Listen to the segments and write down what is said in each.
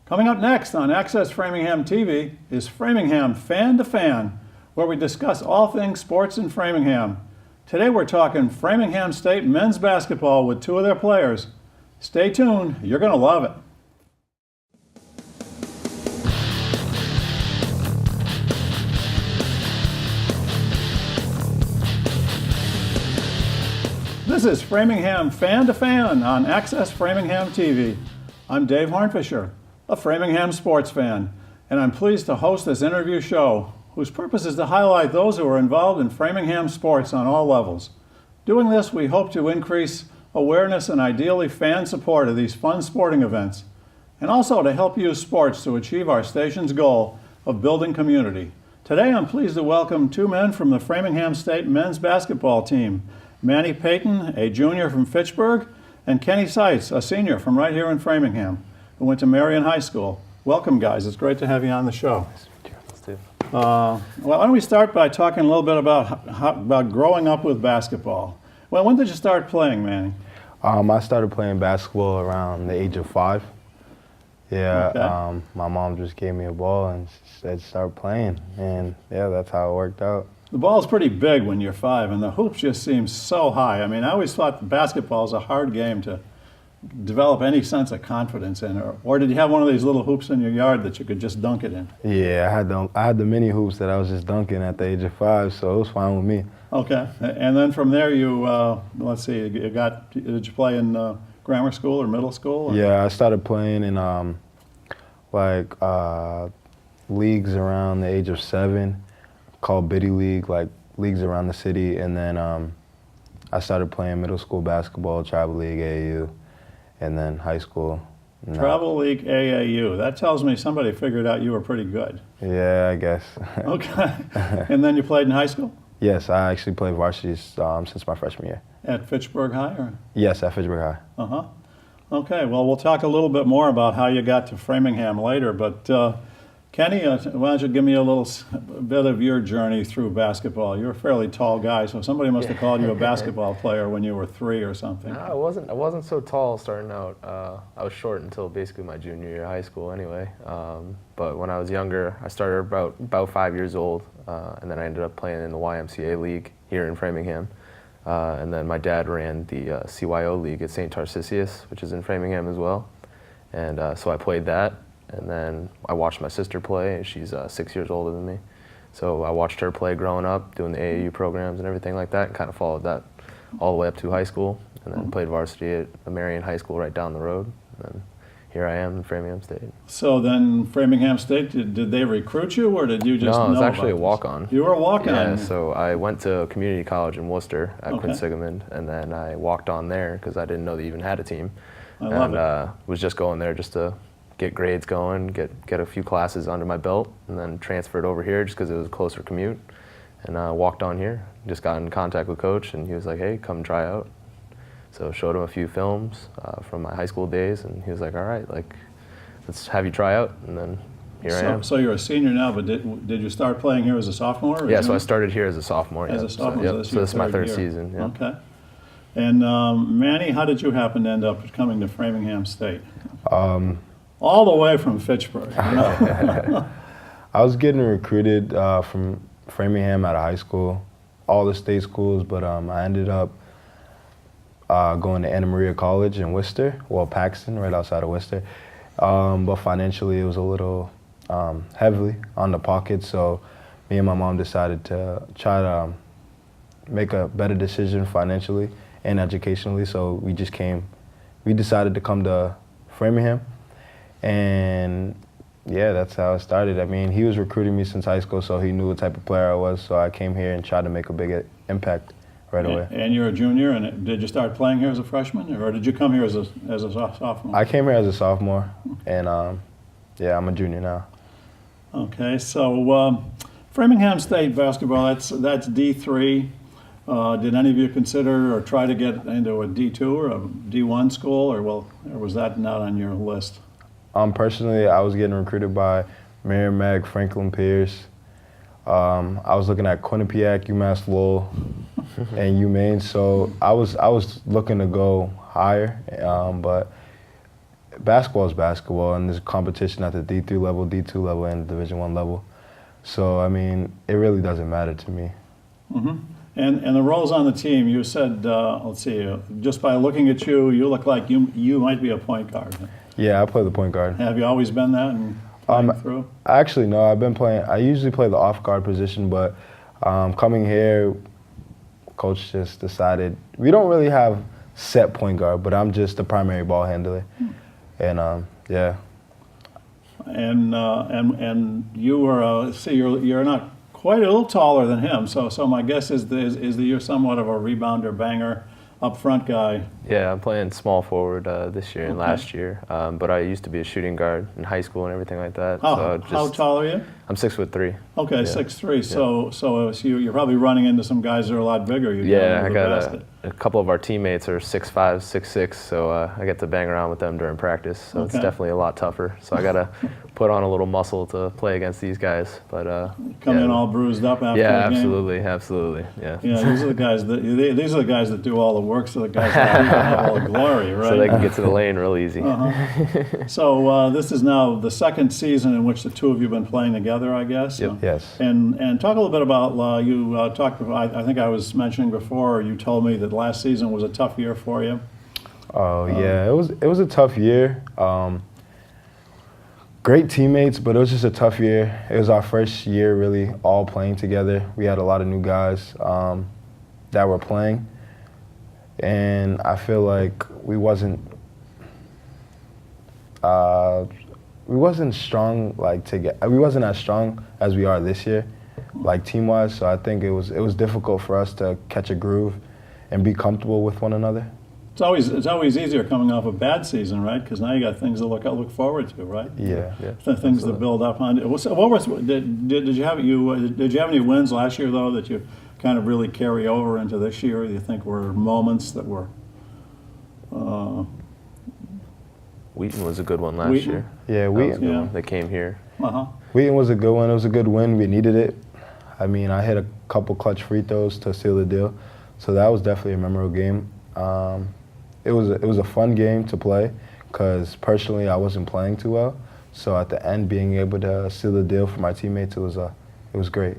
Coming up next on Access Framingham TV is Framingham Fan to Fan, where we discuss all things sports in Framingham. Today we're talking Framingham State men's basketball with two of their players. Stay tuned, you're going to love it. This is Framingham Fan to Fan on Access Framingham TV. I'm Dave Hornfischer, a Framingham sports fan, and I'm pleased to host this interview show whose purpose is to highlight those who are involved in Framingham sports on all levels. Doing this, we hope to increase awareness and ideally fan support of these fun sporting events, and also to help use sports to achieve our station's goal of building community. Today I'm pleased to welcome two men from the Framingham State men's basketball team, Manny Payton, a junior from Fitchburg, and Kenny Seitz, a senior from right here in Framingham, who went to Marion High School. Welcome, guys. It's great to have you on the show. Well, why don't we start by talking a little bit about growing up with basketball. Well, when did you start playing, Manny? I started playing basketball around the age of 5. Yeah, Okay. My mom just gave me a ball and said start playing, and yeah, that's how it worked out. The ball's pretty big when you're 5, and the hoops just seem so high. I mean, I always thought basketball is a hard game to develop any sense of confidence in. Or did you have one of these little hoops in your yard that you could just dunk it in? Yeah, I had the mini hoops that I was just dunking at the age of 5, so it was fine with me. Okay. And then from there you, let's see, did you play in grammar school or middle school? Or? Yeah, I started playing in leagues around the age of 7, called Biddy League, like leagues around the city, and then I started playing middle school basketball, Tribal League, AAU, and then high school. Travel League, AAU. That tells me somebody figured out you were pretty good. Yeah, I guess. Okay. And then you played in high school? Yes, I actually played varsity since my freshman year. At Fitchburg High? Or? Yes, at Fitchburg High. Uh-huh. Okay, well, we'll talk a little bit more about how you got to Framingham later, but Kenny, why don't you give me a little bit of your journey through basketball? You're a fairly tall guy, so somebody must have called you a basketball player when you were 3 or something. No, I wasn't so tall starting out. I was short until basically my junior year of high school anyway. But when I was younger, I started about 5 years old, and then I ended up playing in the YMCA League here in Framingham. And then my dad ran the CYO League at St. Tarcisius, which is in Framingham as well. And so I played that. And then I watched my sister play. She's 6 years older than me. So I watched her play growing up, doing the AAU programs and everything like that, and kind of followed that all the way up to high school, and then played varsity at Marion High School right down the road. And then here I am in Framingham State. So then Framingham State, did they recruit you, or did you just know? No, it was actually a about walk-on. this? You were a walk-on? Yeah, so I went to community college in Worcester at Okay. Quinsigamond, and then I walked on there because I didn't know they even had a team. I love And was just going there just to get grades going, get a few classes under my belt, and then transferred over here just because it was a closer commute. And walked on here, just got in contact with Coach, and he was like, hey, come try out. So showed him a few films from my high school days, and he was like, all right, let's have you try out. And then here I am. So you're a senior now, but did you start playing here as a sophomore? Or Yeah, so junior? I started here as a sophomore. As a sophomore, so, so yep. this is So this is my your third year. season. Yeah. Okay. And Manny, how did you happen to end up coming to Framingham State? All the way from Fitchburg. I was getting recruited from Framingham out of high school, all the state schools, but I ended up going to Anna Maria College in Worcester, well, Paxton, right outside of Worcester. But financially, it was a little heavily on the pocket, so me and my mom decided to try to make a better decision financially and educationally, so we decided to come to Framingham. And yeah, that's how it started. I mean, he was recruiting me since high school, so he knew what type of player I was. So I came here and tried to make a big impact right away. And you're a junior, and did you start playing here as a freshman, or did you come here as a sophomore? I came here as a sophomore, and yeah, I'm a junior now. Okay, so Framingham State basketball, that's D3. Did any of you consider or try to get into a D2 or a D1 school, or was that not on your list? Personally, I was getting recruited by Merrimack, Franklin Pierce. I was looking at Quinnipiac, UMass Lowell, and UMaine. So I was looking to go higher, but basketball is basketball, and there's competition at the D3 level, D2 level, and Division I level. So, I mean, it really doesn't matter to me. Mm-hmm. And the roles on the team, you said, let's see, just by looking at you, you look like you might be a point guard. Yeah, I play the point guard. Have you always been that and playing through? Actually, no, I've been playing, I usually play the off guard position, but coming here, coach just decided, we don't really have set point guard, but I'm just the primary ball handler. And yeah. And you were, you're not quite a little taller than him, so my guess is that you're somewhat of a rebounder, banger, up front guy. Yeah, I'm playing small forward this year and last year, but I used to be a shooting guard in high school and everything like that. Oh, how tall are you? I'm 6'3". Okay, Yeah. 6'3". So you're probably running into some guys that are a lot bigger. I got a couple of our teammates are 6'5", 6'6", so I get to bang around with them during practice. So it's definitely a lot tougher. So I got to put on a little muscle to play against these guys. But come in all bruised up after the game. Absolutely. Yeah. Yeah, these are the guys that do all the work, so the guys that have all the glory, right? So they can get to the lane real easy. So this is now the second season in which the two of you have been playing together, I guess. Yep. Yes. And talk a little bit about you talked. I think I was mentioning before. You told me that last season was a tough year for you. Oh yeah, it was a tough year. Great teammates, but it was just a tough year. It was our first year really all playing together. We had a lot of new guys that were playing, and I feel like we wasn't strong we wasn't as strong as we are this year, like team-wise. So I think it was difficult for us to catch a groove and be comfortable with one another. It's always easier coming off a bad season, right? Because now you got things to look forward to, right? Yeah. The things to build up on. Did you have any wins last year though that you kind of really carry over into this year? Do you think were moments that were? Wheaton was a good one last year. Yeah, Wheaton. They came here. Wheaton was a good one. It was a good win. We needed it. I mean, I hit a couple clutch free throws to seal the deal, so that was definitely a memorable game. It was a fun game to play because personally I wasn't playing too well. So at the end, being able to seal the deal for my teammates, it was great.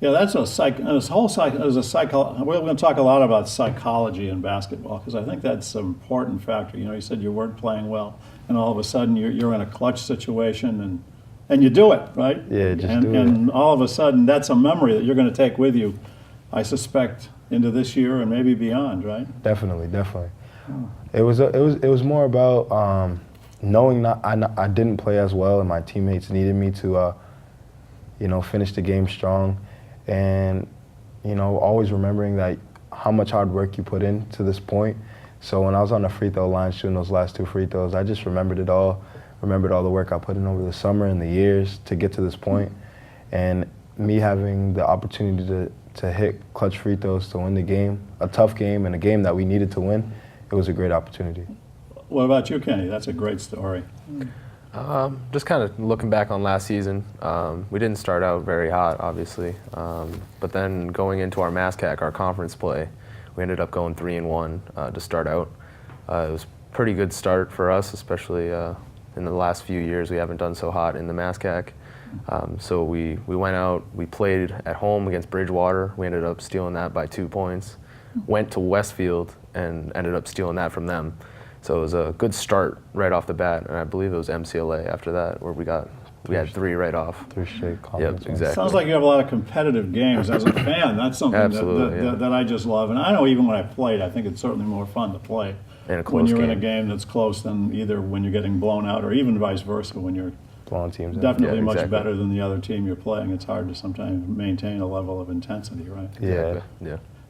Yeah, that's we're going to talk a lot about psychology in basketball because I think that's an important factor. You know, you said you weren't playing well, and all of a sudden you're in a clutch situation and you do it, right? Yeah, do it. And all of a sudden that's a memory that you're going to take with you, I suspect, into this year and maybe beyond, right? Definitely. It was more about knowing I didn't play as well, and my teammates needed me to, finish the game strong, and always remembering that how much hard work you put in to this point. So when I was on the free throw line shooting those last two free throws, I just remembered it all. Remembered all the work I put in over the summer and the years to get to this point, and me having the opportunity to hit clutch free throws to win the game, a tough game and a game that we needed to win. It was a great opportunity. What about you, Kenny? That's a great story. Just kind of looking back on last season, we didn't start out very hot, obviously, but then going into our MASCAC, our conference play, we ended up going 3-1 to start out. It was a pretty good start for us, especially in the last few years. We haven't done so hot in the MASCAC. So we went out, we played at home against Bridgewater. We ended up stealing that by 2 points. Went to Westfield and ended up stealing that from them. So it was a good start right off the bat, and I believe it was MCLA after that where we had 3 right off. 3 straight conference. Yep, exactly. Sounds like you have a lot of competitive games. As a fan, that's something that I just love. And I know even when I played, I think it's certainly more fun to play when you're in a game that's close than either when you're getting blown out or even vice versa when you're blowing teams out. Definitely much better than the other team you're playing. It's hard to sometimes maintain a level of intensity, right? Yeah.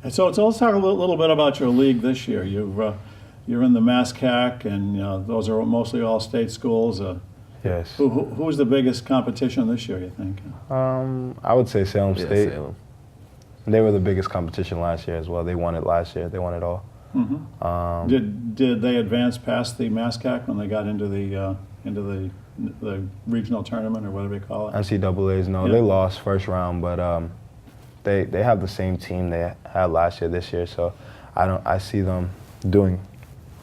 And so let's talk a little bit about your league this year. You're in the MASCAC, and those are mostly all state schools. Yes. Who's the biggest competition this year, you think? I would say Salem State. Salem. They were the biggest competition last year as well. They won it last year. They won it all. Mm-hmm. Did they advance past the MASCAC when they got into the regional tournament or whatever they call it? NCAA's, no, they lost first round, but they have the same team they had last year this year, so I see them doing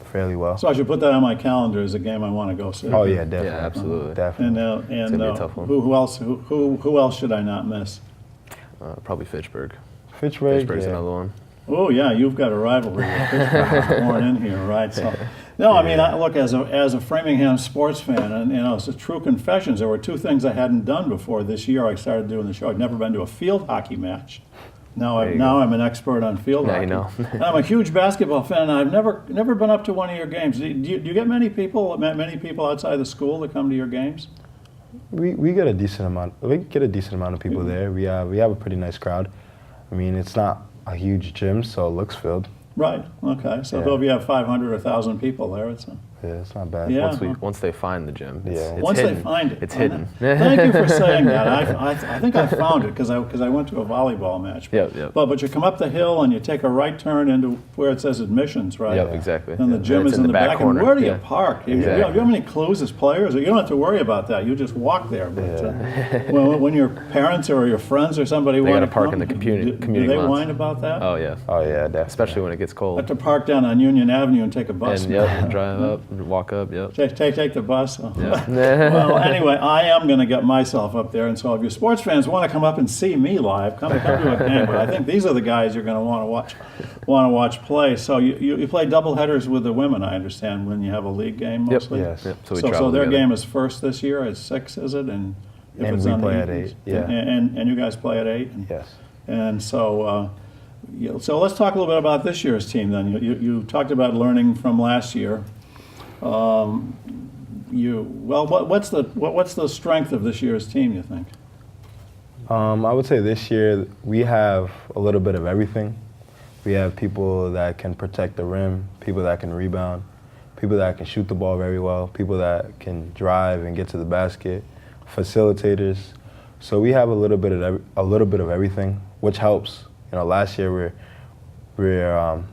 fairly well. So I should put that on my calendar as a game I want to go see. Oh yeah, definitely. Yeah, absolutely. Definitely. And gonna be a tough one. who else should I not miss? Probably Fitchburg. Fitchburg's Fitchburg's another one. Oh yeah, you've got a rivalry with Pittsburgh born in here, right? So, no, I mean, look, as a Framingham sports fan, and it's a true confessions. There were two things I hadn't done before this year. I started doing the show. I'd never been to a field hockey match. Now I'm an expert on field hockey. You know. And I'm a huge basketball fan. And I've never been up to one of your games. Do you get many people outside the school that come to your games? We get a decent amount. We get a decent amount of people there. We have a pretty nice crowd. I mean, it's not a huge gym, so it looks filled. Right. Okay. So if you have 500 or 1,000 people there, it's it's not bad. Yeah. Once they find the gym, it's Once hidden. they find it, it's hidden. Thank you for saying that. I think I found it because I went to a volleyball match. Yep. But you come up the hill and you take a right turn into where it says admissions, right? Yep, exactly. And the gym is in the back corner. And where do you park? Exactly. Do you have any clues as players? You don't have to worry about that. You just walk there. But when your parents or your friends or somebody want to park come, in the community do they lots. whine about that? Oh yeah. Oh yeah, definitely. Especially when it gets I cold. have to park down on Union Avenue and take a bus. And drive up, walk up. Yep. Take the bus. Yeah. Well, anyway, I am going to get myself up there, and so if you sports fans want to come up and see me live, come to a game. But I think these are the guys you're going to want to watch play. So you play double headers with the women, I understand, when you have a league game mostly. Yes. Yep. So, we travel their together. game is first this year at 6, is it? And if And it's we on play the at evenings? 8, yeah. And you guys play at 8. Yes. And so. So let's talk a little bit about this year's team then. You talked about learning from last year. What's the strength of this year's team, you think? I would say this year we have a little bit of everything. We have people that can protect the rim, people that can rebound, people that can shoot the ball very well, people that can drive and get to the basket, facilitators. So we have a little bit of everything, which helps. Last year we're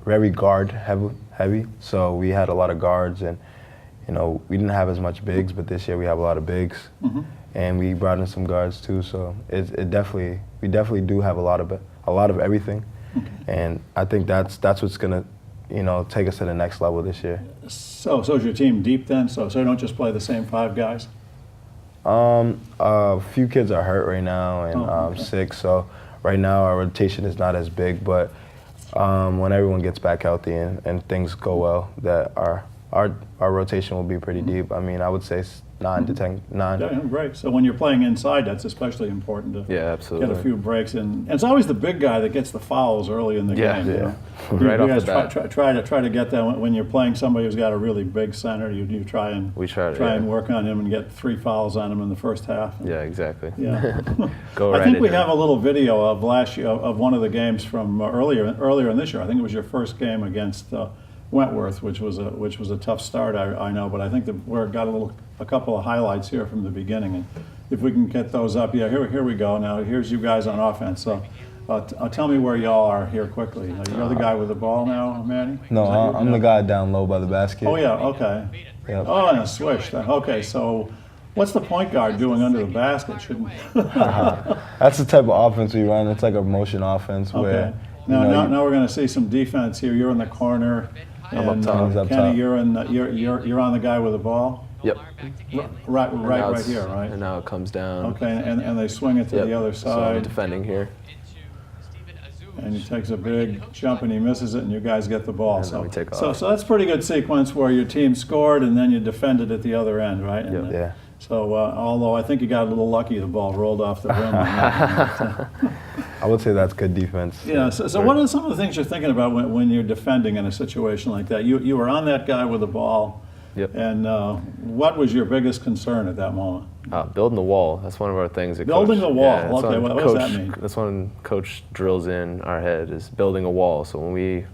very guard heavy, so we had a lot of guards, and we didn't have as much bigs, but this year we have a lot of bigs, and we brought in some guards too. So we definitely do have a lot of everything, and I think that's what's gonna take us to the next level this year. So is your team deep then? So you don't just play the same 5 guys? A few kids are hurt right now and sick, so right now our rotation is not as big, but when everyone gets back healthy and things go well, that our rotation will be pretty deep. I mean, I would say 9 to 10. Yeah, great. So when you're playing inside, that's especially important to absolutely. get a few breaks in. And it's always the big guy that gets the fouls early in the game. Yeah. Right you off guys the bat. try to get that when you're playing somebody who's got a really big center. You try and work on him and get 3 fouls on him in the first half. Yeah, exactly. Yeah. Go I right think we into have it. a little video of last year of one of the games from earlier in this year. I think it was your first game against Wentworth, which was a tough start. I know, but I think we got a couple of highlights here from the beginning, and if we can get those up, here we go. Now here's you guys on offense. So tell me where y'all are here quickly. You're the guy with the ball now, Manny? No, I'm the guy down low by the basket. Oh yeah, okay. Yep. Oh, and a switch. Okay, so what's the point guard doing under the basket? Shouldn't? That's the type of offense we run. It's like a motion offense where. Okay. Now we're going to see some defense here. You're in the corner, and up Kenny, top. you're on the guy with the ball. Yep. Right here, right? And now it comes down. Okay, and they swing it to the other So I'm side, defending here. and he takes a big jump and he misses it, and you guys get the ball. And So then we take so off. that's a pretty good sequence where your team scored and then you defended at the other end, right? And, Yep. Yeah. So although I think you got a little lucky, the ball rolled off the rim. I would say that's good defense. Yeah. So what are some of the things you're thinking about when you're defending in a situation like that? You were on that guy with the ball. Yep. And what was your biggest concern at that moment? Building the wall. That's one of our things. Building the wall. that's Okay, when what does that mean? That's when coach drills in our head is building a wall. So when we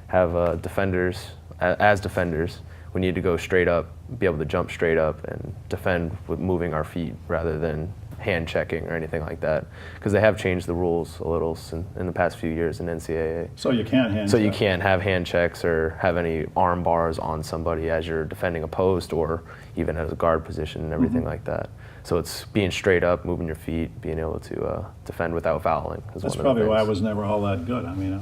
have defenders, as defenders, we need to go straight up, be able to jump straight up and defend with moving our feet rather than hand checking or anything like that. Because they have changed the rules a little in the past few years in NCAA. So you can't hand So check. you can't have hand checks or have any arm bars on somebody as you're defending a post or even as a guard position and everything like that. So it's being straight up, moving your feet, being able to defend without fouling. That's probably why I was never all that good. I mean,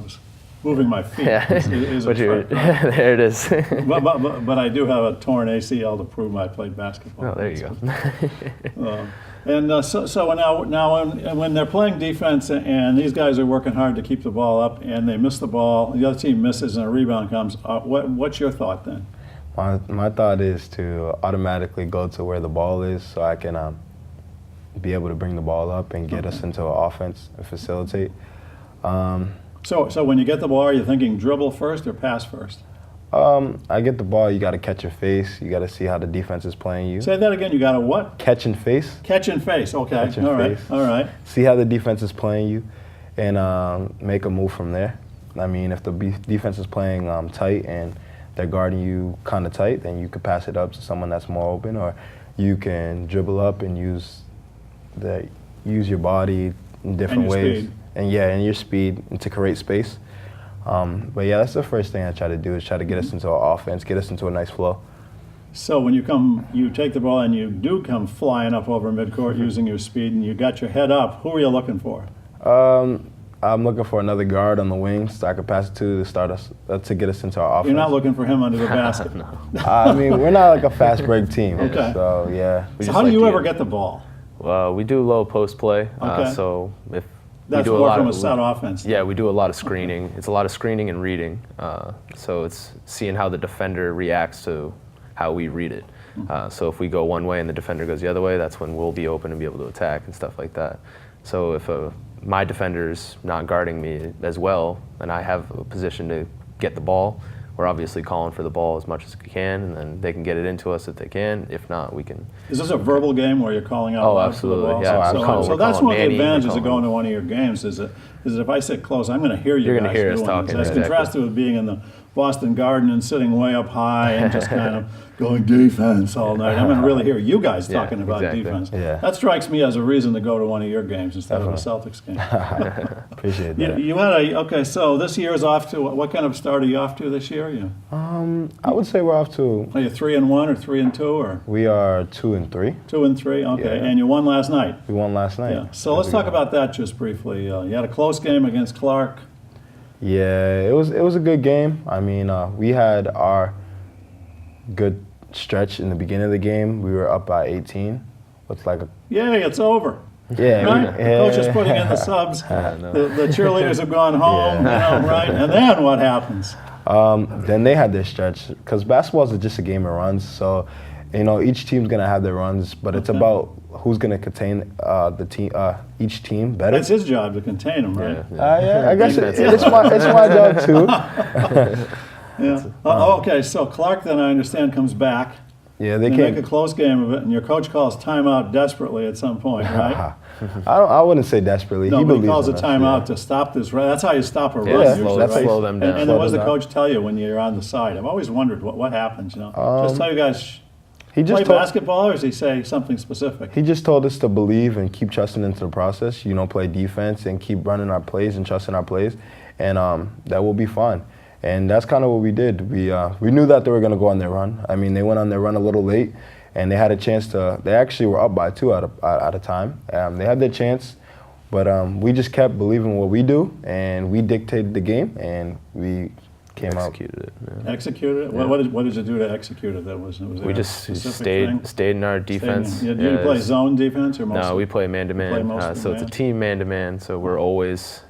moving my feet Yeah. is a trick. Right? There it is. But I do have a torn ACL to prove I played basketball. Oh, there you go. So now when they're playing defense and these guys are working hard to keep the ball up and they miss the ball, the other team misses and a rebound comes, what's your thought then? My thought is to automatically go to where the ball is so I can be able to bring the ball up and get us into an offense and facilitate. So when you get the ball, are you thinking dribble first or pass first? I get the ball, you got to catch your face. You got to see how the defense is playing you. Say that again, you got to what? Catch and face. Catch and face, okay. Catch and face. All right. See how the defense is playing you and make a move from there. I mean, if the defense is playing tight and they're guarding you kind of tight, then you could pass it up to someone that's more open, or you can dribble up and use your body in different ways. Speed. And your speed to create space. But yeah, that's the first thing I try to do is try to get us into an offense, get us into a nice flow. So when you take the ball and you do come flying up over midcourt using your speed and you got your head up, who are you looking for? I'm looking for another guard on the wings that I could pass it to start us to get us into our offense. You're not looking for him under the basket. I mean, we're not like a fast break team. Okay. So yeah. So how do you ever get the ball? We do low post play. Okay. So if That's we do a more lot from of a set offense. Yeah, we do a lot of screening. It's a lot of screening and reading. So it's seeing how the defender reacts to how we read it. So if we go one way and the defender goes the other way, that's when we'll be open and be able to attack and stuff like that. So if my defender's not guarding me as well and I have a position to get the ball, we're obviously calling for the ball as much as we can, and then they can get it into us if they can. If not, we can. Is this a verbal game where you're calling out loud for the ball? Yeah, so that's one of the Manny, advantages of going to one of your games is that if I sit close, I'm going to hear you You're guys going to hear us doing talking. this. As Exactly. contrasted with being in the Boston Garden and sitting way up high and just kind of going defense all night. I'm going to really hear you guys talking about exactly. defense. Yeah. That strikes me as a reason to go to one of your games instead of a Celtics game. Appreciate that. You had so this year is off to, what kind of start are you off to this year? I would say we're off to. Are you 3-1 or 3-2 or We are 2-3. 2-3? Okay, Yeah. and you won last night. We won last night. Yeah. So let's talk about that just briefly. You had a close game against Clark. Yeah, it was a good game. I mean, we had our good stretch in the beginning of the game. We were up by 18. What's like a Yay, it's over. yeah. Right? The coach is putting in the subs. The cheerleaders have gone home, right? And then what happens? Then they had their stretch because basketball is just a game of runs. So, each team's gonna have their runs, but it's about who's gonna contain each team better. It's his job to contain them, right? Yeah, I guess it's my job too. Yeah. Okay, so Clark, then I understand, comes back. Yeah, they They came. make a close game of it, and your coach calls timeout desperately at some point, right? I wouldn't say desperately. No, he but he believes calls a in us, timeout to stop this run. That's how you stop a run. Yeah, usually, that's right? slow them down. And then what does the Slow them coach tell you when you're on the side? I've always wondered what happens. Just tell you guys He play just told, basketball, or does he say something specific? He just told us to believe and keep trusting into the process. Play defense and keep running our plays and trusting our plays, and that will be fine. And that's kind of what we did. We knew that they were going to go on their run. I mean, they went on their run a little late, and they had a chance to. They actually were up by 2 at a time. They had their chance, but we just kept believing what we do, and we dictated the game, and we came Executed it. Yeah. Executed it? Yeah. What did you do to execute it? Was there We a just specific thing? stayed in our defense. Do you play zone defense or mostly? No, we play You play man-to-man. mostly So it's a man? team man-to-man. So we're always,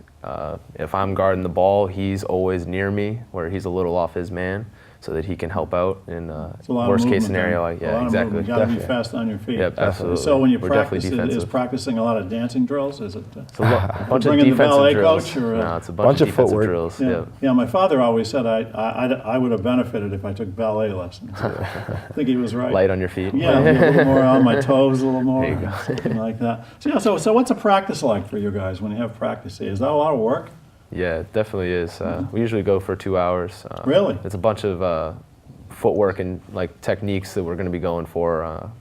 if I'm guarding the ball, he's always near me, where he's a little off his man, so that he can help out in It's a lot of worst case movement scenario. then. Yeah, exactly. You got to be Definitely. fast on your feet. Yep, absolutely. So when you We're practice, definitely is defensive. practicing a lot of dancing drills? Is it? It's a bunch of bringing the defensive ballet drills. coach or, No, it's a bunch bunch of of defensive footwork. drills. Yeah. Yep. Yeah, my father always said I would have benefited if I took ballet lessons. I think he was right. Light on your feet. Yeah, be a little more on my toes, a little more, There you go. something like that. So what's a practice like for you guys when you have practice? Is that a lot of work? Yeah, it definitely is. We usually go for 2 hours. Really? It's a bunch of footwork and techniques that we're going to be going for,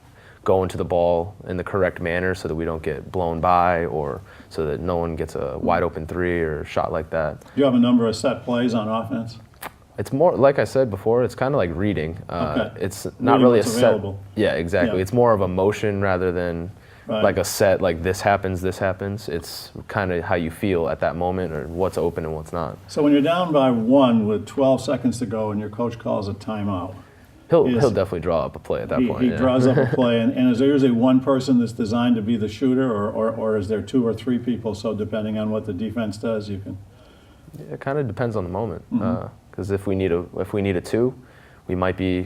going to the ball in the correct manner so that we don't get blown by, or so that no one gets a wide open three or shot like that. Do you have a number of set plays on offense? It's more, like I said before, it's kind of like reading. Okay. It's not Reading really a what's set. available. Yeah, exactly. Yeah. It's more of a motion rather than Right. like a set, like this happens. It's kind of how you feel at that moment, or what's open and what's not. So when you're down by 1 with 12 seconds to go and your coach calls a timeout, He'll definitely draw up a play at that point. He yeah. draws up a play, and is there usually one person that's designed to be the shooter, or is there 2 or 3 people? So depending on what the defense does, you can. It kind of depends on the moment. Because if we need a 2, we might be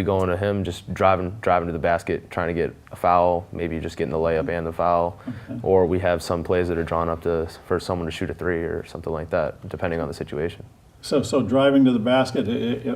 going to him, just driving to the basket, trying to get a foul, maybe just getting the layup and the foul, or we have some plays that are drawn up for someone to shoot a 3 or something like that, depending on the situation. So driving to the basket,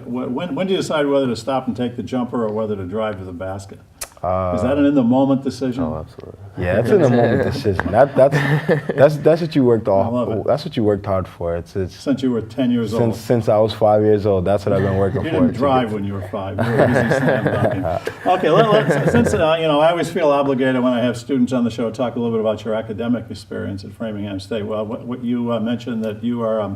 when do you decide whether to stop and take the jumper or whether to drive to the basket? Is that an in-the-moment decision? Oh, absolutely. Yeah, that's in the moment decision. That's what you worked off. That's what you worked hard for. It's Since you were 10 years old. Since I was 5 years old, that's what I've been working You for. didn't drive when you were 5. You were busy slam dunking. Okay, since I always feel obligated when I have students on the show to talk a little bit about your academic experience at Framingham State. Well, what you mentioned that you are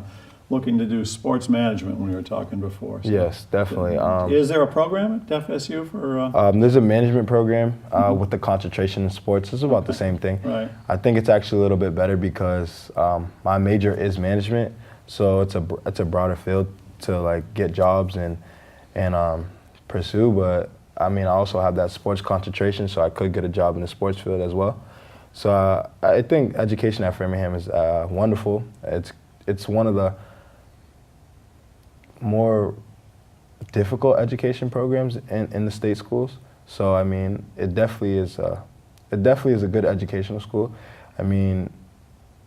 looking to do sports management when we were talking before. So. Yes, definitely. Is there a program at FSU for? There's a management program with the concentration in sports. It's about the same thing. Right. I think it's actually a little bit better because my major is management, so it's a broader field to like get jobs and pursue. But I mean, I also have that sports concentration, so I could get a job in the sports field as well. So I think education at Framingham is wonderful. It's one of the more difficult education programs in the state schools. So I mean, it definitely is a good educational school. I mean,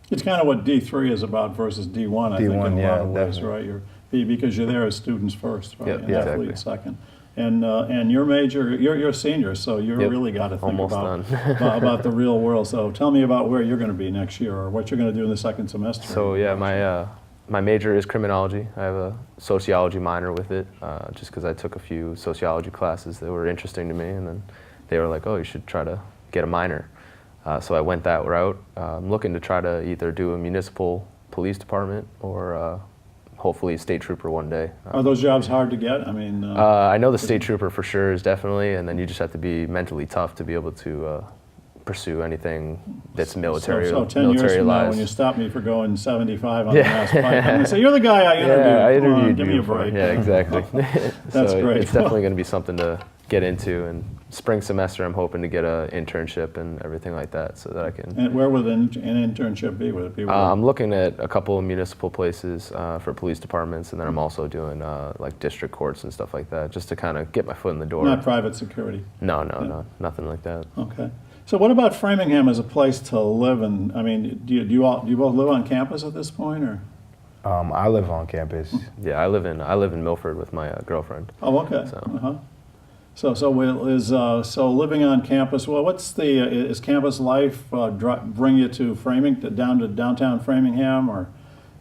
it's kind of what D3 is about versus D1. I think in a lot of ways, right? Because you're there as students first, right? Yep, and exactly. athletes second. And your major, you're a senior, so you really got to think about the real world. So tell me about where you're going to be next year, or what you're going to do in the second semester. So yeah, my major is criminology. I have a sociology minor with it, just because I took a few sociology classes that were interesting to me, and then they were like, "Oh, you should try to get a minor." So I went that route. I'm looking to try to either do a municipal police department or hopefully a state trooper one day. Are those jobs hard to get? I mean, I know the state trooper for sure is definitely, and then you just have to be mentally tough to be able to pursue anything that's military. So 10 years from now, when you stop me for going 75 on the last fight, I'm going to say, "You're the guy I interviewed. Yeah, I interviewed give you me a before. break." Yeah, exactly. That's so great. It's definitely going to be something to get into. And spring semester, I'm hoping to get an internship and everything like that, so that I can. And where would an internship be? Would it be? I'm looking at a couple of municipal places for police departments, and then I'm also doing like district courts and stuff like that, just to kind of get my foot in the door. Not private security. No, nothing like that. Okay. So what about Framingham as a place to live? And I mean, do you both live on campus at this point, or? I live on campus. Yeah, I live in Milford with my girlfriend. Oh, okay. So living on campus. Well, is campus life bring you to down to downtown Framingham, or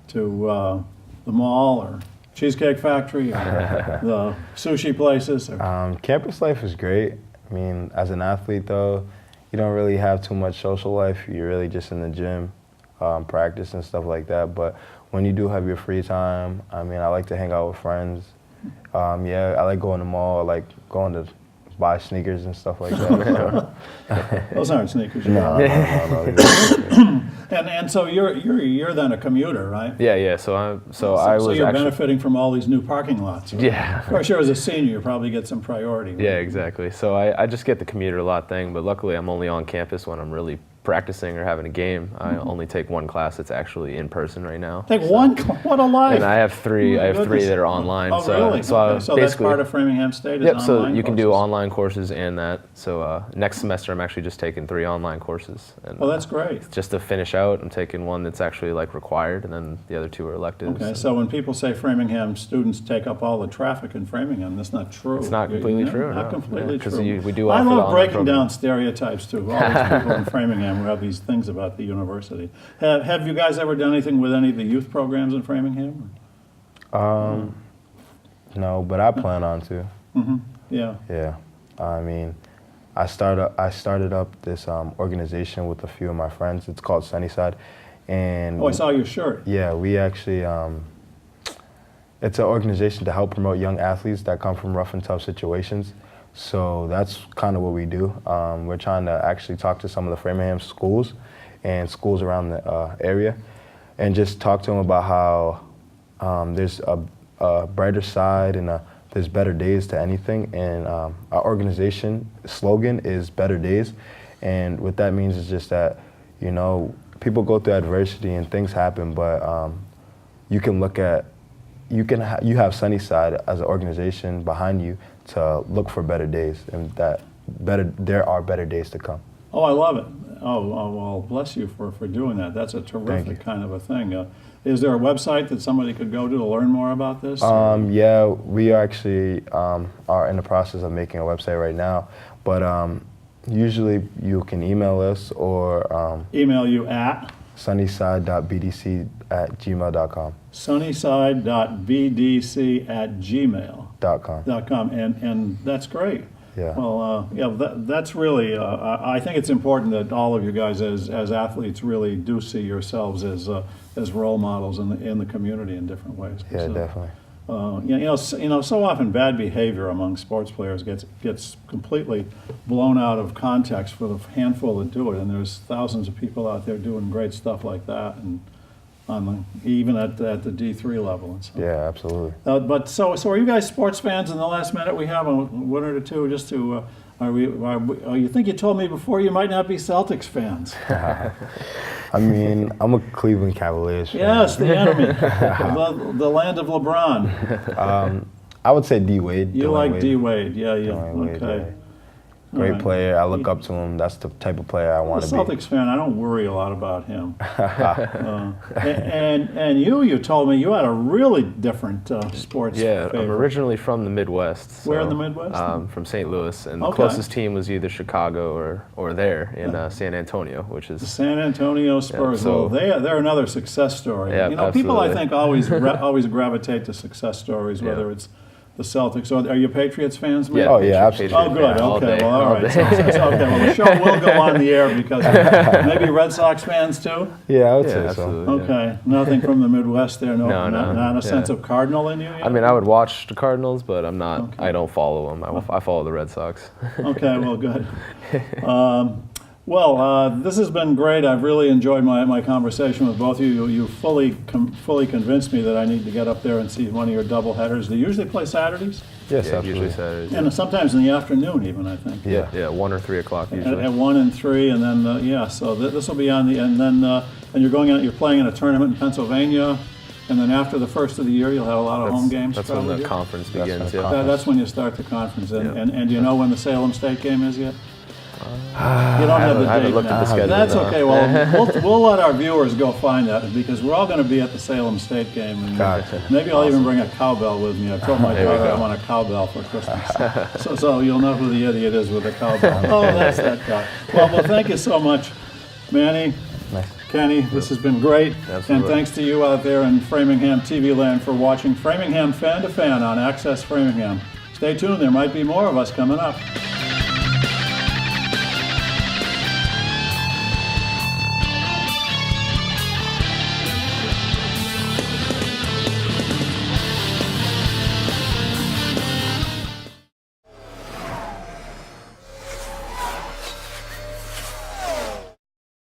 to the mall, or Cheesecake Factory, or the sushi places? Or? Campus life is great. I mean, as an athlete though, you don't really have too much social life. You're really just in the gym, practice and stuff like that. But when you do have your free time, I mean, I like to hang out with friends. Yeah, I like going to the mall. I like going to buy sneakers and stuff like that. Those aren't sneakers. No. And so you're then a commuter, right? Yeah. So you're benefiting from all these new parking lots. Right? Yeah. Of course, you're as a senior, you probably get some priority. Right? Yeah, exactly. So I just get the commuter a lot thing, but luckily I'm only on campus when I'm really practicing or having a game. I only take one class that's actually in person right now. What a life! And I have three that are online. Oh, really? So that's part of Framingham State. Yep. So you can do online courses and that. So next semester I'm actually just taking 3 online courses. And, that's great. Just to finish out, I'm taking one that's actually like required, and then the other 2 are electives. Okay. So when people say Framingham students take up all the traffic in Framingham, that's not true. It's not completely true. Not completely true. Because we do. I love breaking down stereotypes too. All these people in Framingham who have these things about the university. Have you guys ever done anything with any of the youth programs in Framingham? No, but I plan on to. Mm-hmm. Yeah. Yeah. I mean, I started up this organization with a few of my friends. It's called Sunnyside, and I saw your shirt. Yeah, we actually it's an organization to help promote young athletes that come from rough and tough situations. So that's kind of what we do. We're trying to actually talk to some of the Framingham schools and schools around the area, and just talk to them about how there's a brighter side and there's better days to anything. And our organization slogan is Better Days, and what that means is just that, you know, people go through adversity and things happen, but you can look at, you have Sunnyside as an organization behind you to look for better days, and that there are better days to come. Oh, I love it. Oh, well, bless you for doing that. That's a terrific kind of a thing. Is there a website that somebody could go to learn more about this? Yeah, we actually are in the process of making a website right now, but usually you can email us or email you at sunnyside.bdc@gmail.com. sunnyside.bdc@gmail.com. And that's great. Yeah. Well, that's really, I think it's important that all of you guys as athletes really do see yourselves as role models in the community in different ways. Yeah, definitely. So often bad behavior among sports players gets completely blown out of context for the handful that do it, and there's thousands of people out there doing great stuff like that, and even at the D3 level and so. Yeah, absolutely. But so are you guys sports fans? In the last minute we have a minute or two just to. You think you told me before you might not be Celtics fans? I mean, I'm a Cleveland Cavaliers fan. Yes, the enemy, the land of LeBron. I would say D Wade. You like D Wade, yeah. Wade, Okay. yeah. Great player. I look up to him. That's the type of player I want to be. Celtics fan, I don't worry a lot about him. And you told me you had a really different sports Yeah, favorite. I'm originally from the Midwest. Where in the Midwest? From St. Louis, and the Okay. closest team was either Chicago or there in San Antonio, which is The San Antonio Spurs. Yeah, so- Well, they're another success story. Yeah, People I absolutely. think always gravitate to success stories, whether it's the Celtics. So are you Patriots fans, man? Yeah, Oh, yeah, Patriot absolutely. Oh, good. fan all Okay. day, Well, all all right. day. So, okay. Well, the show will go on the air because maybe Red Sox fans too. Yeah, I would Yeah, say so. absolutely. Yeah. Okay. Nothing from the Midwest there. No, No, not a yeah. sense of Cardinal in you. Yet? I mean, I would watch the Cardinals, but I'm not. Okay. I don't follow them. I follow the Red Sox. Okay. Well, good. This has been great. I've really enjoyed my conversation with both of you. You fully convinced me that I need to get up there and see one of your double headers. They usually play Saturdays, Yes, Yeah, absolutely. usually Saturdays. and sometimes in the afternoon even, I think. Yeah. Yeah, 1 or 3 o'clock usually. At 1 and 3, and then so this will be on the and then and you're playing in a tournament in Pennsylvania, and then after the first of the year you'll have a lot of home games. That's when probably. the conference That's begins. the Yeah. conference. That's when you start the conference, and, Yeah. and do you know when the Salem State game is yet? You don't have the date. I haven't looked now. at the schedule. That's no. okay. Well, we'll let our viewers go find that because we're all going to be at the Salem State game, and Gotcha. maybe I'll even bring a cowbell with me. I told my There we daughter I go. want a cowbell for Christmas, so you'll know who the idiot is with the cowbell. Oh, that's that guy. Well, thank you so much, Manny. Nice. Kenny, this has been great. Absolutely. And thanks to you out there in Framingham TV land for watching Framingham Fan to Fan on Access Framingham. Stay tuned, there might be more of us coming up.